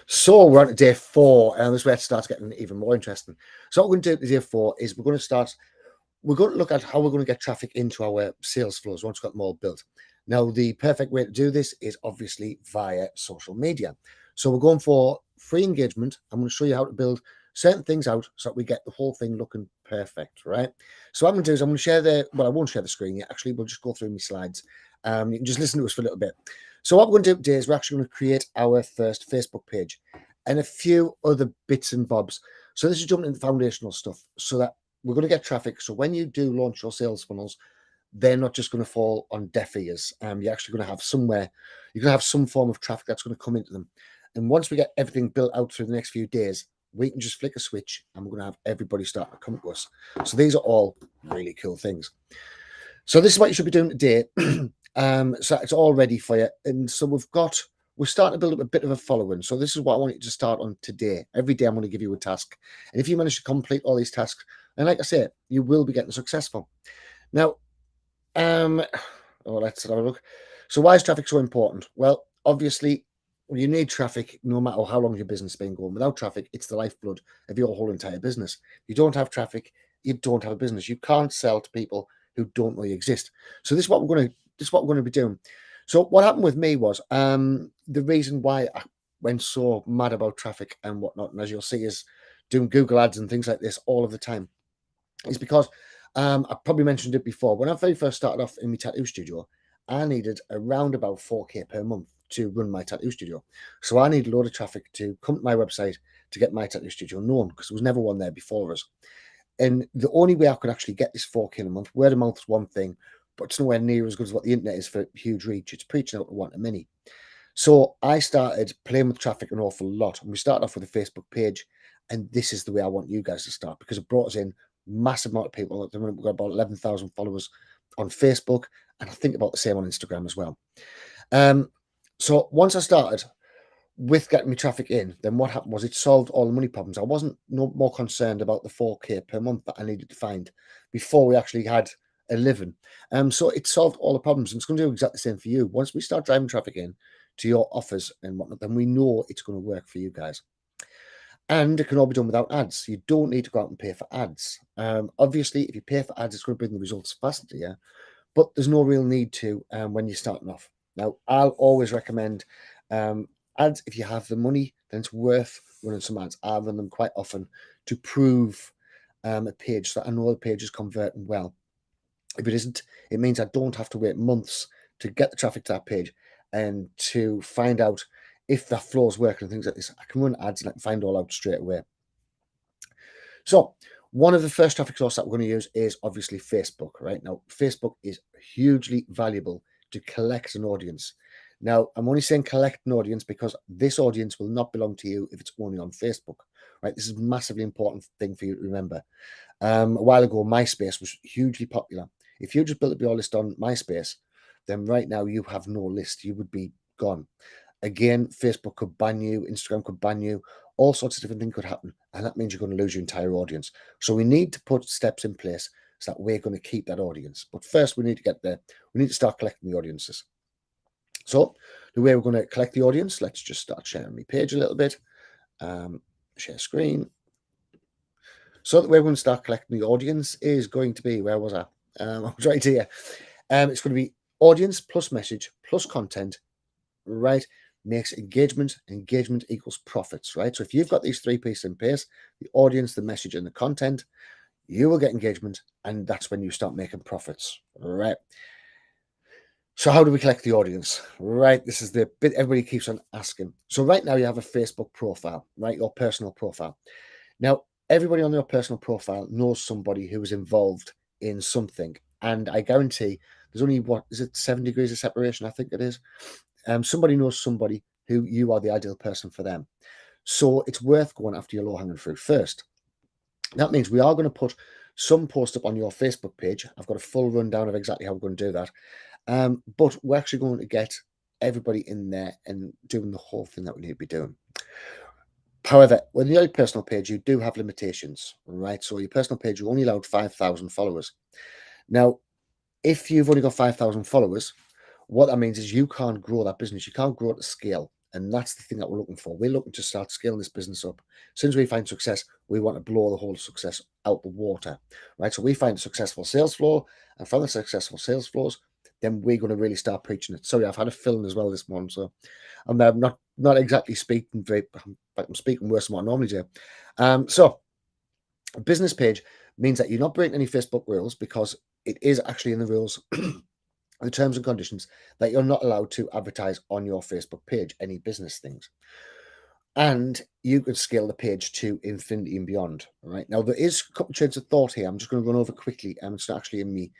So we're on to day 4, and this is where it starts getting even more interesting. So what we're going to do at day 4 is we're going to look at how we're going to get traffic into our sales flows once we've got them all built. Now, the perfect way to do this is obviously via social media. So we're going for free engagement. I'm going to show you how to build certain things out so that we get the whole thing looking perfect, right? So what I'm going to do is I'm going to share I won't share the screen yet. Actually, we'll just go through my slides. You can just listen to us for a little bit. So what we're going to do today is we're actually going to create our first Facebook page and a few other bits and bobs. So this is jumping into foundational stuff so that we're going to get traffic. So when you do launch your sales funnels, they're not just going to fall on deaf ears. You're actually going to have you're going to have some form of traffic that's going to come into them. And once we get everything built out through the next few days, we can just flick a switch and we're going to have everybody start to come to us. So these are all really cool things. So this is what you should be doing today. So it's all ready for you. And so we're starting to build up a bit of a following. So this is what I want you to start on today. Every day I'm going to give you a task. And if you manage to complete all these tasks, and like I say, you will be getting successful. Now, let's have a look. So why is traffic so important? Well, obviously, you need traffic no matter how long your business has been going. Without traffic, it's the lifeblood of your whole entire business. If you don't have traffic, you don't have a business. You can't sell to people who don't know you exist. So this is what we're going to be doing. So what happened with me was the reason why I went so mad about traffic and whatnot, and as you'll see, is doing Google ads and things like this all of the time, is because I probably mentioned it before. When I very first started off in my tattoo studio, I needed around about 4K per month to run my tattoo studio. So I needed a load of traffic to come to my website to get my tattoo studio known, because there was never one there before us. And the only way I could actually get this 4K a month, word of mouth is one thing, but it's nowhere near as good as what the internet is for huge reach. It's preaching out to one to many. So I started playing with traffic an awful lot. And we started off with a Facebook page. And this is the way I want you guys to start, because it brought us in massive amount of people. At the moment, we've got about 11,000 followers on Facebook, and I think about the same on Instagram as well. So once I started with getting me traffic in, then what happened was it solved all the money problems. I wasn't no more concerned about the 4K per month that I needed to find before we actually had a living. So it solved all the problems, and it's going to do exactly the same for you. Once we start driving traffic in to your offers and whatnot, then we know it's going to work for you guys. And it can all be done without ads. You don't need to go out and pay for ads. Obviously, if you pay for ads, it's going to bring the results faster to you, but there's no real need to when you're starting off. Now, I'll always recommend ads. If you have the money, then it's worth running some ads. I run them quite often to prove a page so that I know the page is converting well. If it isn't, it means I don't have to wait months to get the traffic to that page and to find out if that flow is working and things like this. I can run ads and I can find all out straight away. So one of the first traffic sources that we're going to use is obviously Facebook, right? Now, Facebook is hugely valuable to collect an audience. Now, I'm only saying collect an audience because this audience will not belong to you if it's only on Facebook, right? This is a massively important thing for you to remember. A while ago, MySpace was hugely popular. If you just built up your list on MySpace, then right now you have no list. You would be gone. Again, Facebook could ban you, Instagram could ban you, all sorts of different things could happen. And that means you're going to lose your entire audience. So we need to put steps in place so that we're going to keep that audience. But first, we need to get there. We need to start collecting the audiences. So the way we're going to collect the audience, let's just start sharing my page a little bit. Share screen. So the way we're going to start collecting the audience is going to be, where was I? I was right here. It's going to be audience plus message plus content, right? Makes engagement. Engagement equals profits, right? So if you've got these 3 pieces in place, the audience, the message, and the content, you will get engagement, and that's when you start making profits, right? So how do we collect the audience, right? This is the bit everybody keeps on asking. So right now you have a Facebook profile, right? Your personal profile. Now, everybody on your personal profile knows somebody who is involved in something. And I guarantee there's only, 7 degrees of separation? I think it is. Somebody knows somebody who you are the ideal person for them. So it's worth going after your low-hanging fruit first. That means we are going to put some post up on your Facebook page. I've got a full rundown of exactly how we're going to do that. But we're actually going to get everybody in there and doing the whole thing that we need to be doing. However, when you're on your personal page, you do have limitations, right? So your personal page, you're only allowed 5,000 followers. Now, if you've only got 5,000 followers, what that means is you can't grow that business. You can't grow it to scale. And that's the thing that we're looking for. We're looking to start scaling this business up. As soon as we find success, we want to blow the whole success out the water, right? So we find a successful sales floor, and from the successful sales floors, then we're going to really start preaching it. Sorry, I've had a fill-in as well this morning, so I'm not exactly speaking very, but I'm speaking worse than what I normally do. So a business page means that you're not breaking any Facebook rules, because it is actually in the rules, the terms and conditions, that you're not allowed to advertise on your Facebook page any business things. And you could scale the page to infinity and beyond. All right. Now there is a couple of trains of thought here. I'm just going to run over quickly. It's not actually in me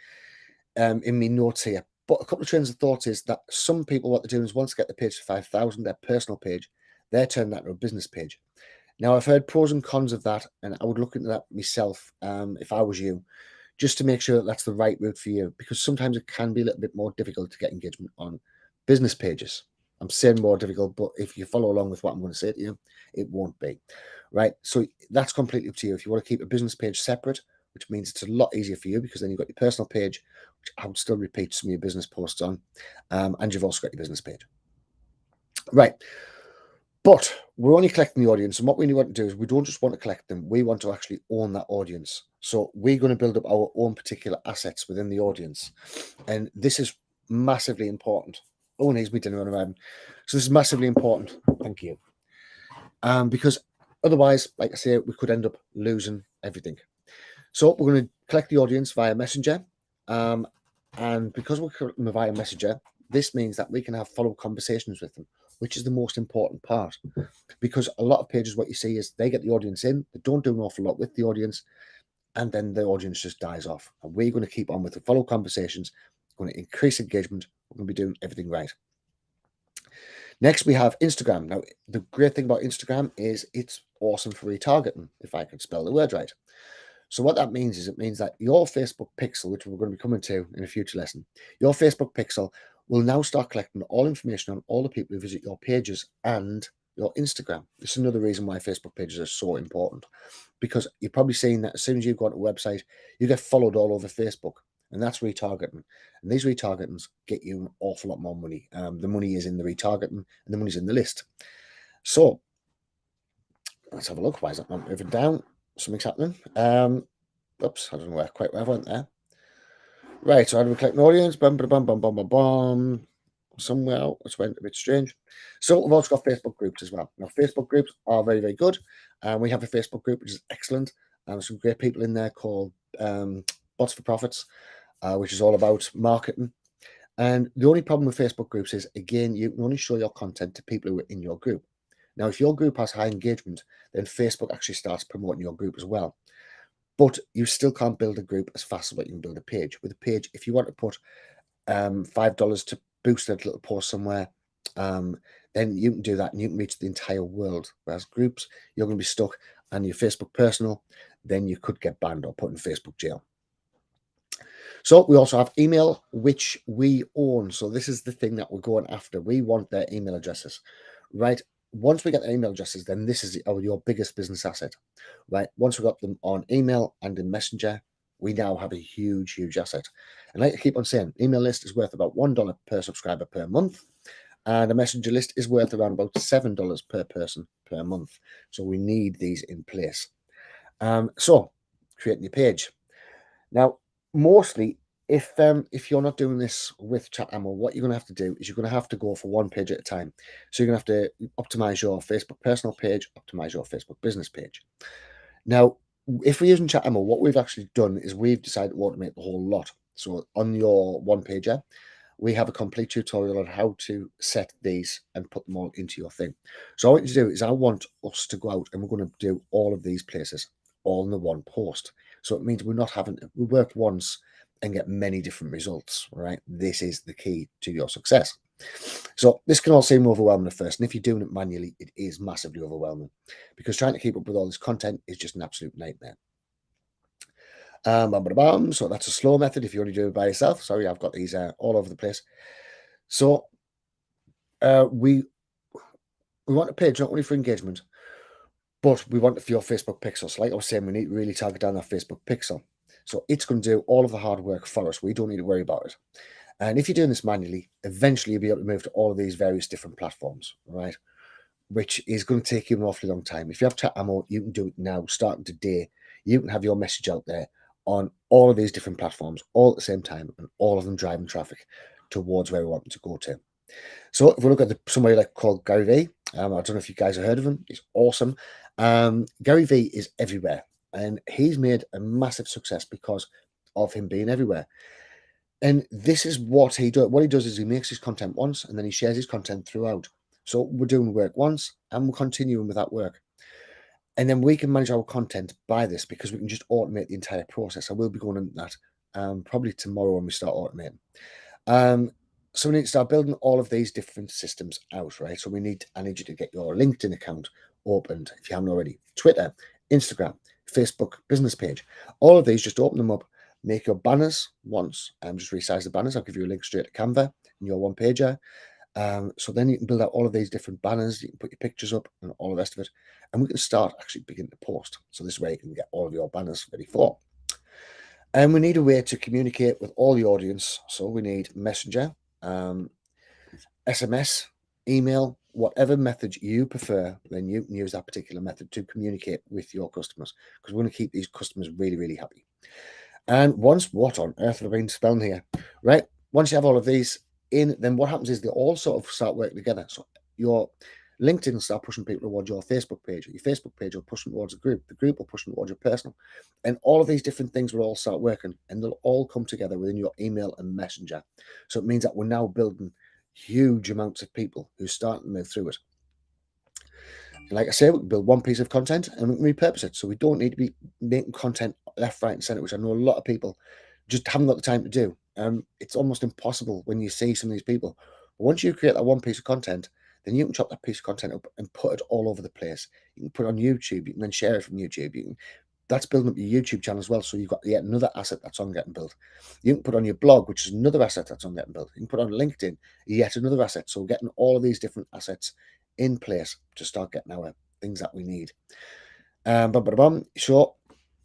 notes here. But a couple of trains of thought is that some people, what they're doing is, once they get the page to 5,000, their personal page, they're turning that into a business page. Now, I've heard pros and cons of that, and I would look into that myself if I was you, just to make sure that that's the right route for you, because sometimes it can be a little bit more difficult to get engagement on business pages. I'm saying more difficult, but if you follow along with what I'm going to say to you, it won't be, right? So that's completely up to you. If you want to keep a business page separate, which means it's a lot easier for you, because then you've got your personal page, which I would still repeat some of your business posts on, and you've also got your business page. Right. But we're only collecting the audience, and what we want to do is, we don't just want to collect them, we want to actually own that audience. So we're going to build up our own particular assets within the audience, and this is massively important. Oh, needs me dinner on around. So this is massively important. Thank you. Because otherwise, like I say, we could end up losing everything. So we're going to collect the audience via Messenger, and because we're collecting them via Messenger, this means that we can have follow-up conversations with them, which is the most important part. Because a lot of pages, what you see is, they get the audience in, they don't do an awful lot with the audience, and then the audience just dies off. And we're going to keep on with the follow conversations, we're going to increase engagement, we're going to be doing everything right. Next, we have Instagram. Now, the great thing about Instagram is it's awesome for retargeting, if I can spell the word right. So what that means is, it means that your Facebook pixel, which we're going to be coming to in a future lesson, your Facebook pixel will now start collecting all information on all the people who visit your pages and your Instagram. This is another reason why Facebook pages are so important, because you're probably seeing that as soon as you go onto a website, you get followed all over Facebook, and that's retargeting. And these retargetings get you an awful lot more money. The money is in the retargeting, and the money's in the list. So let's have a look. Why is that not moving down? Something's happening. Oops, I don't know quite where I went there. Right, so how do we collect an audience? Bum, bum, bum, bum, bum, bum, bum. Somewhere it's went a bit strange. So we've also got Facebook groups as well. Now, Facebook groups are very, very good. We have a Facebook group which is excellent. Some great people in there called Bots for Profits, which is all about marketing. And the only problem with Facebook groups is, again, you can only show your content to people who are in your group. Now, if your group has high engagement, then Facebook actually starts promoting your group as well. But you still can't build a group as fast as what you can build a page. With a page, if you want to put $5 to boost a little post somewhere, then you can do that, and you can reach the entire world. Whereas groups, you're going to be stuck, and your Facebook personal, then you could get banned or put in Facebook jail. So we also have email, which we own. So this is the thing that we're going after. We want their email addresses, right? Once we get their email addresses, then this is your biggest business asset, right? Once we got them on email and in Messenger, we now have a huge, huge asset. And like I keep on saying, email list is worth about $1 per subscriber per month, and a Messenger list is worth around about $7 per person per month. So we need these in place. So creating your page. Now, mostly, if you're not doing this with Chat Ammo, what you're going to have to do is, you're going to have to go for one page at a time. So you're going to have to optimize your Facebook personal page, optimize your Facebook business page. Now, if we're using Chat Ammo, what we've actually done is, we've decided to automate the whole lot. So on your one pager, we have a complete tutorial on how to set these and put them all into your thing. So what I want you to do is, I want us to go out, and we're going to do all of these places all in the one post. So it means we're not having to, we work once and get many different results, right? This is the key to your success. So this can all seem overwhelming at first, and if you're doing it manually, it is massively overwhelming, because trying to keep up with all this content is just an absolute nightmare. So that's a slow method if you only do it by yourself. Sorry, I've got these all over the place. So we want a page not only for engagement, but we want it for your Facebook pixels. Like I was saying, we need to really target down that Facebook pixel. So it's going to do all of the hard work for us. We don't need to worry about it. And if you're doing this manually, eventually you'll be able to move to all of these various different platforms, right? which is going to take you an awfully long time. If you have chat ammo, you can do it now, starting today. You can have your message out there on all of these different platforms all at the same time, and all of them driving traffic towards where we want them to go to. So if we look at somebody like called Gary Vee, I don't know if you guys have heard of him. He's awesome. Gary Vee is everywhere, and he's made a massive success because of him being everywhere. And this is what he does. What he does is he makes his content once, and then he shares his content throughout. So we're doing work once, and we're continuing with that work. And then we can manage our content by this because we can just automate the entire process. I will be going into that probably tomorrow when we start automating. So we need to start building all of these different systems out, right? So I need you to get your LinkedIn account opened if you haven't already. Twitter, Instagram, Facebook business page. All of these, just open them up, make your banners once, and just resize the banners. I'll give you a link straight to Canva in your one pager. So then you can build out all of these different banners. You can put your pictures up and all the rest of it. And we can start actually beginning to post. So this way you can get all of your banners ready for. And we need a way to communicate with all the audience. So we need Messenger, SMS, email, whatever method you prefer, then you can use that particular method to communicate with your customers, because we want to keep these customers really, really happy. And what on earth have I been spelling here? Right. Once you have all of these in, then what happens is they all sort of start working together. So your LinkedIn will start pushing people towards your Facebook page. Your Facebook page will push them towards a group. The group will push them towards your personal. And all of these different things will all start working, and they'll all come together within your email and messenger. So it means that we're now building huge amounts of people who start to move through it. And like I say, we can build one piece of content and we can repurpose it. So we don't need to be making content left, right, and center, which I know a lot of people just haven't got the time to do. It's almost impossible when you see some of these people. But once you create that one piece of content, then you can chop that piece of content up and put it all over the place. You can put it on YouTube. You can then share it from YouTube. That's building up your YouTube channel as well. So you've got yet another asset that's on getting built. You can put on your blog, which is another asset that's on getting built. You can put on LinkedIn, yet another asset. So getting all of these different assets in place to start getting our things that we need. So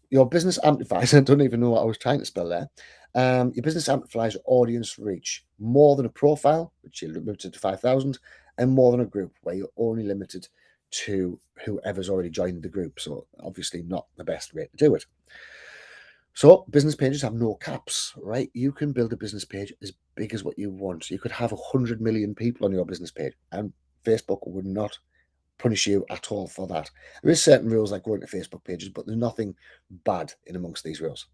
your business amplifies. I don't even know what I was trying to spell there. Your business amplifies your audience reach more than a profile, which you're limited to 5,000, and more than a group, where you're only limited to whoever's already joined the group. So obviously not the best way to do it. So business pages have no caps, right? You can build a business page as big as what you want. You could have 100 million people on your business page, and Facebook would not punish you at all for that. There is certain rules like going to Facebook pages, but there's nothing bad in amongst these rules.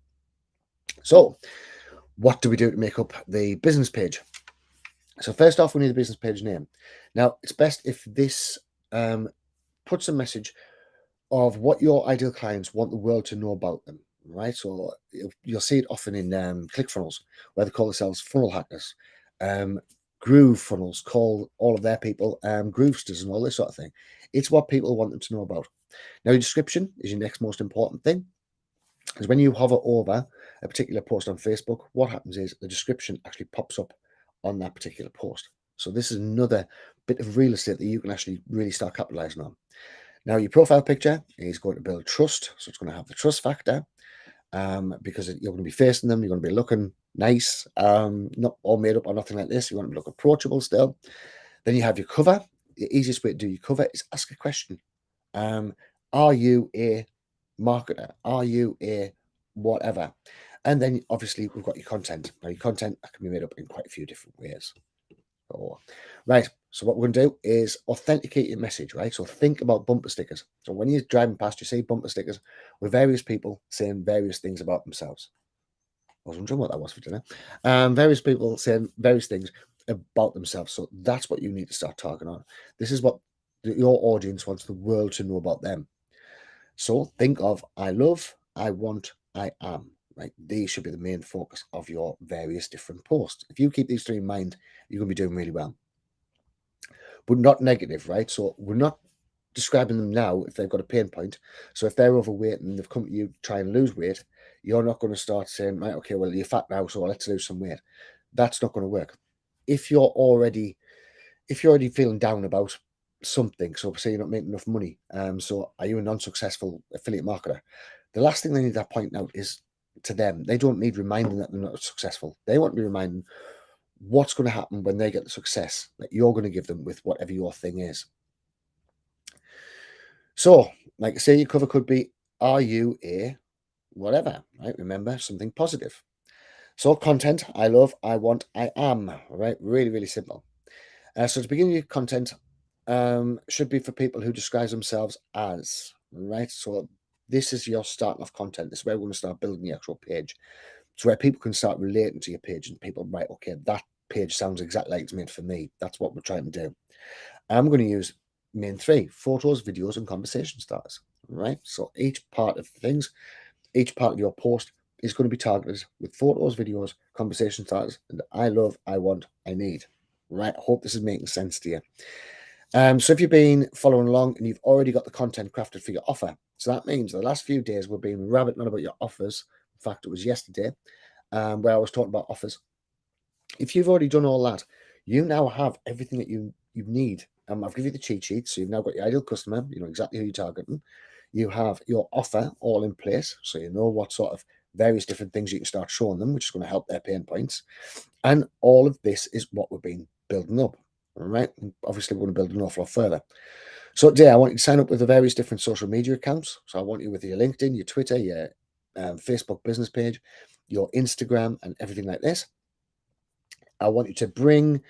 So what do we do to make up the business page? So first off, we need a business page name. Now, it's best if this puts a message of what your ideal clients want the world to know about them, right? So you'll see it often in ClickFunnels, where they call themselves funnel hackers. Groove funnels call all of their people groovesters and all this sort of thing. It's what people want them to know about. Now, your description is your next most important thing, because when you hover over a particular post on Facebook, what happens is the description actually pops up on that particular post. So this is another bit of real estate that you can actually really start capitalizing on. Now, your profile picture is going to build trust. So it's going to have the trust factor, because you're going to be facing them. You're going to be looking nice, not all made up or nothing like this. You want to look approachable still. Then you have your cover. The easiest way to do your cover is ask a question. Are you a marketer? Are you a whatever? And then obviously we've got your content. Now, your content can be made up in quite a few different ways. Right. So what we're going to do is authenticate your message, right? So think about bumper stickers. So when you're driving past, you see bumper stickers with various people saying various things about themselves. I was wondering what that was for dinner. Various people saying various things about themselves. So that's what you need to start targeting on. This is what your audience wants the world to know about them. So think of I love, I want, I am. Right? These should be the main focus of your various different posts. If you keep these three in mind, you're going to be doing really well. But not negative, right? So we're not describing them now if they've got a pain point. So if they're overweight and they've come to you to try and lose weight, you're not going to start saying, right, okay, well, you're fat now, so let's lose some weight. That's not going to work. If you're already feeling down about something, so say you're not making enough money, so are you a non-successful affiliate marketer? The last thing they need to point out is to them. They don't need reminding that they're not successful. They want to be reminding what's going to happen when they get the success that you're going to give them with whatever your thing is. So, like say your cover could be, are you a whatever, right? Remember something positive. So content, I love, I want, I am, right? Really, really simple. So to begin your content should be for people who describe themselves as, right? So this is your starting off content. This is where we're going to start building the actual page. So where people can start relating to your page and people, right, okay, that page sounds exactly like it's made for me. That's what we're trying to do. I'm going to use main three: photos, videos, and conversation starters, right? So each part of things, each part of your post is going to be targeted with photos, videos, conversation starters, and I love, I want, I need, right? I hope this is making sense to you. So if you've been following along and you've already got the content crafted for your offer, so that means the last few days we've been rabbiting on about your offers. In fact, it was yesterday where I was talking about offers. If you've already done all that, you now have everything that you need. I've given you the cheat sheet, so you've now got your ideal customer. You know exactly who you're targeting. You have your offer all in place, so you know what sort of various different things you can start showing them, which is going to help their pain points. And all of this is what we've been building up. All right. And obviously, we're going to build an awful lot further. So today, I want you to sign up with the various different social media accounts. So I want you with your LinkedIn, your Twitter, your Facebook business page, your Instagram, and everything like this. I want you to bring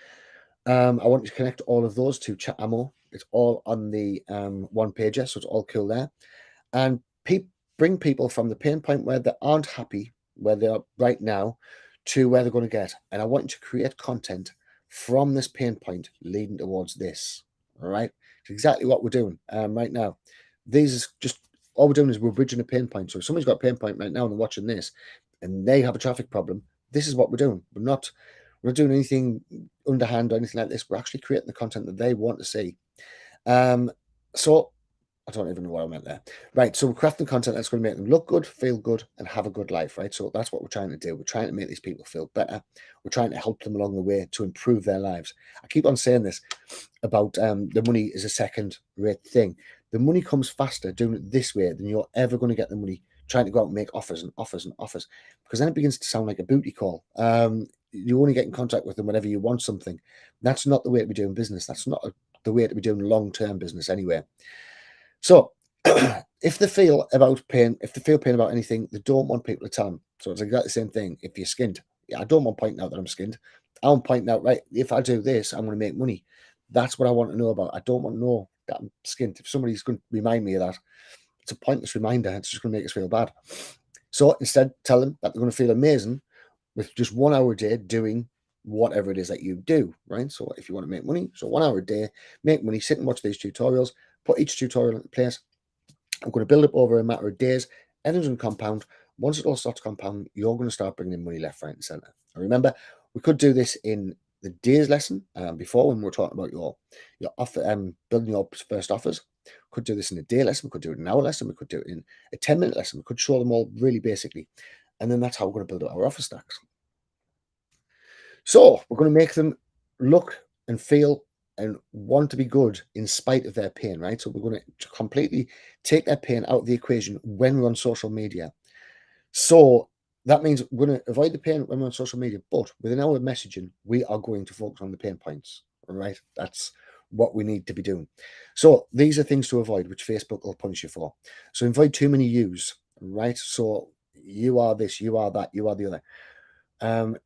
I want you to connect all of those to Chat Ammo. It's all on the one pager, so it's all cool there. And bring people from the pain point where they aren't happy, where they are right now, to where they're going to get. And I want you to create content from this pain point leading towards this. All right. It's exactly what we're doing right now. These is just all we're doing is we're bridging a pain point. So if somebody's got a pain point right now and they're watching this and they have a traffic problem, this is what we're doing. We're not doing anything underhand or anything like this. We're actually creating the content that they want to see. So I don't even know what I meant there. Right. So we're crafting content that's going to make them look good, feel good, and have a good life. Right. So that's what we're trying to do. We're trying to make these people feel better. We're trying to help them along the way to improve their lives. I keep on saying this about the money is a second rate thing. The money comes faster doing it this way than you're ever going to get the money trying to go out and make offers and offers and offers, because then it begins to sound like a booty call. You only get in contact with them whenever you want something. That's not the way to be doing business. That's not the way to be doing long-term business anyway. So if they feel pain about anything, they don't want people to tell them. So it's exactly the same thing. If you're skinned, yeah, I don't want pointing out that I'm skinned. I'm pointing out, right, if I do this, I'm going to make money. That's what I want to know about. I don't want to know that I'm skinned. If somebody's going to remind me of that, it's a pointless reminder. It's just going to make us feel bad. So instead, tell them that they're going to feel amazing with just 1 hour a day doing whatever it is that you do, right? So if you want to make money, so 1 hour a day, make money, sit and watch these tutorials, put each tutorial into place. I'm going to build up over a matter of days. Everything's going to compound. Once it all starts to compound, you're going to start bringing in money left, right, and center. And remember, we could do this in the days lesson before when we were talking about your offer, building your first offers. Could do this in a day lesson. We could do it in an hour lesson. We could do it in a 10-minute lesson. We could show them all really basically. And then that's how we're going to build up our offer stacks. So we're going to make them look and feel and want to be good in spite of their pain, right? So we're going to completely take their pain out of the equation when we're on social media. So that means we're going to avoid the pain when we're on social media, but within our messaging, we are going to focus on the pain points, right? That's what we need to be doing. So these are things to avoid, which Facebook will punish you for. So avoid too many yous, right? So you are this, you are that, you are the other.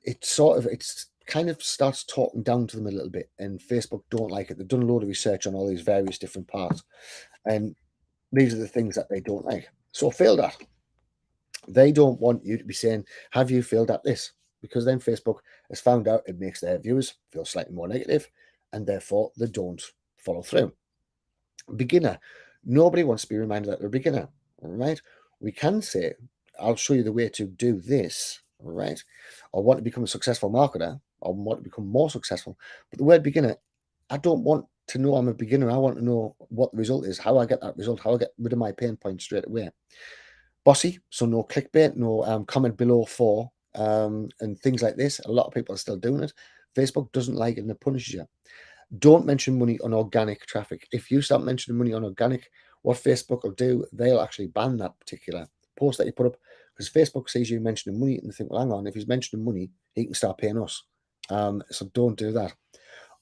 It's kind of starts talking down to them a little bit, and Facebook don't like it. They've done a load of research on all these various different parts, and these are the things that they don't like. So failed at. They don't want you to be saying, "Have you failed at this?" Because then Facebook has found out it makes their viewers feel slightly more negative, and therefore they don't follow through. Beginner. Nobody wants to be reminded that they're a beginner. All right. We can say, I'll show you the way to do this. All right. I want to become a successful marketer. I want to become more successful. But the word beginner, I don't want to know I'm a beginner. I want to know what the result is, how I get that result, how I get rid of my pain point straight away. Bossy. So no clickbait, no comment below for and things like this. A lot of people are still doing it. Facebook doesn't like it and it punishes you. Don't mention money on organic traffic. If you start mentioning money on organic, what Facebook will do, they'll actually ban that particular post that you put up, because Facebook sees you mentioning money and they think, well, hang on, if he's mentioning money, he can start paying us. So don't do that.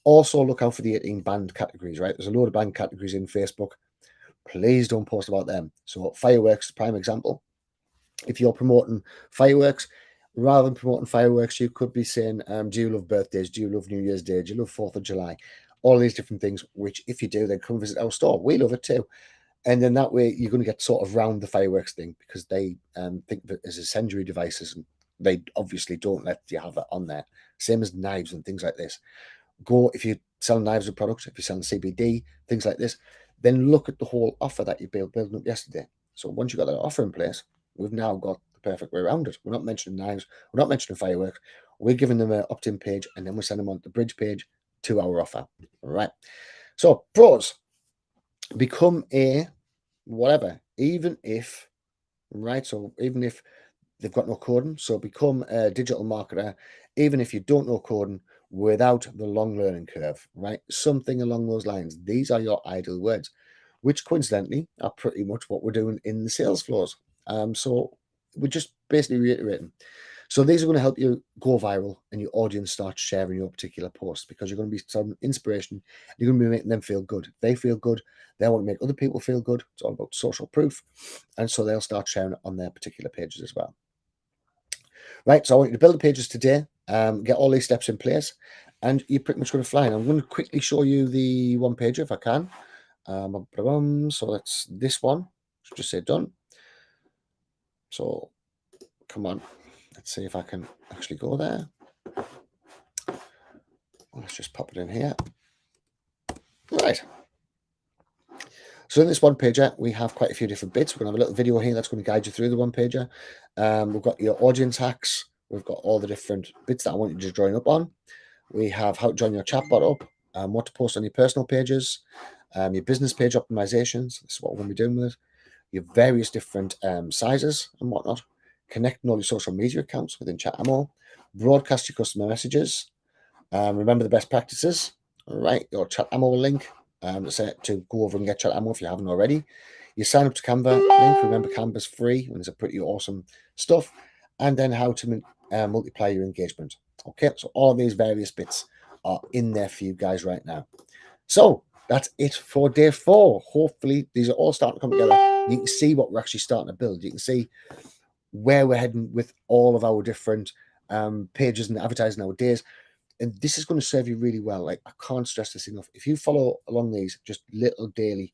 Also, look out for the 18 banned categories, right? There's a load of banned categories in Facebook. please don't post about them. So fireworks, prime example. If you're promoting fireworks, rather than promoting fireworks, you could be saying, do you love birthdays? Do you love New Year's Day? Do you love 4th of July? All these different things, which if you do, then come visit our store. We love it too. And then that way you're going to get sort of round the fireworks thing, because they think of it as incendiary devices, and they obviously don't let you have that on there. Same as knives and things like this. Go, if you sell knives or products, if you're selling CBD, things like this, then look at the whole offer that you building up yesterday. So once you've got that offer in place, we've now got the perfect way around it. We're not mentioning knives, we're not mentioning fireworks. We're giving them an opt-in page, and then we send them on the bridge page to our offer. All right. So pros, become a whatever, even if, right? So even if they've got no coding, so become a digital marketer, even if you don't know coding, without the long learning curve, right? Something along those lines. These are your ideal words, which coincidentally are pretty much what we're doing in the sales floors. So we're just basically reiterating. So these are going to help you go viral, and your audience starts sharing your particular post, because you're going to be some inspiration. You're going to be making them feel good. If they feel good, they want to make other people feel good. It's all about social proof. And so they'll start sharing it on their particular pages as well. Right, so I want you to build the pages today, get all these steps in place, and you're pretty much going to fly. And I'm going to quickly show you the one pager if I can. So that's this one. Just say done. So come on, let's see if I can actually go there. Let's just pop it in here. Right. So in this one pager, we have quite a few different bits. We're going to have a little video here that's going to guide you through the one pager. We've got your audience hacks. We've got all the different bits that I want you to join up on. We have how to join your chatbot up, what to post on your personal pages, your business page optimizations. This is what we're going to be doing with it. Your various different sizes and whatnot. Connecting all your social media accounts within ChatAmo. Broadcast your customer messages. Remember the best practices. All right, your ChatAmo link to go over and get ChatAmo if you haven't already. You sign up to Canva link. Remember, Canva's free, and it's a pretty awesome stuff. And then how to multiply your engagement. Okay, so all these various bits are in there for you guys right now. So that's it for day 4. Hopefully, these are all starting to come together. You can see what we're actually starting to build. You can see where we're heading with all of our different pages and advertising nowadays. And this is going to serve you really well. Like, I can't stress this enough. If you follow along these just little daily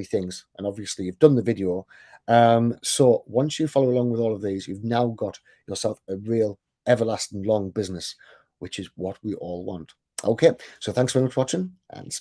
things, and obviously you've done the video. So once you follow along with all of these, you've now got yourself a real everlasting long business, which is what we all want. Okay, so thanks very much for watching, and